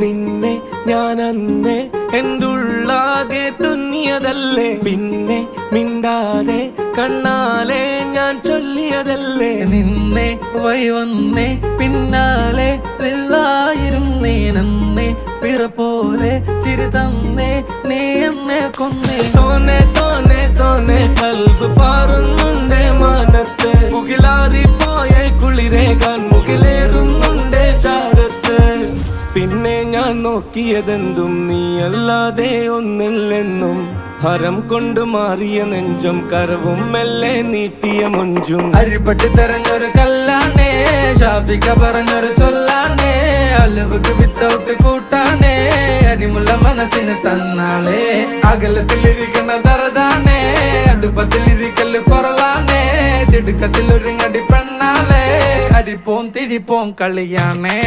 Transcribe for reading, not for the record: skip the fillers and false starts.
നിന്നെ ഞാൻ അന്നേ എൻ്റെ ഉള്ളാകെ തുന്നിയതല്ലേ, പിന്നെ മിണ്ടാതെ കണ്ണാലെ ഞാൻ ചൊല്ലിയതല്ലേ. നിന്നെ വന്നേ പിന്നാലെ വെള്ളായിരുന്നേ നന്നേ പിറ പോലെ ചിരി തന്നേ നീ എന്നെ കൊന്നേ. തോനെ തോനെ തോനെ കൽബ് പാറുന്നുണ്ട് മാനത്ത്, മുകിലാറിപ്പോയ കുളിരേകാൻ മുകിലേറുന്നുണ്ട് ചാരത്ത്. പിന്നെ ഞാൻ നോക്കിയതെന്തും നീയല്ലാതെ ഒന്നില്ലെന്നും, ഹരം കൊണ്ട് മാറിയ നെഞ്ചും കരവും മെല്ലെ നീട്ടിയ മൊഞ്ചും. അരിപ്പട്ടി തെരഞ്ഞൊരു കല്ലാണേ, ഷാഫിക്ക പറഞ്ഞൊരു ചൊല്ലാണേ, അലവുക്ക് വിത്തൗട്ട് കൂട്ടാണേ, അരിമുള്ള മനസ്സിന് തന്നാളേ. അകലത്തിലിരിക്കണ ദറതാണേ, അടുപ്പത്തിലിരിക്കല് പൊറലാണേ, തിടുക്കത്തിൽ ഒരുങ്ങടി പെണ്ണാളേ, അരിപ്പോം തിരിപ്പോം കളിയാണേ.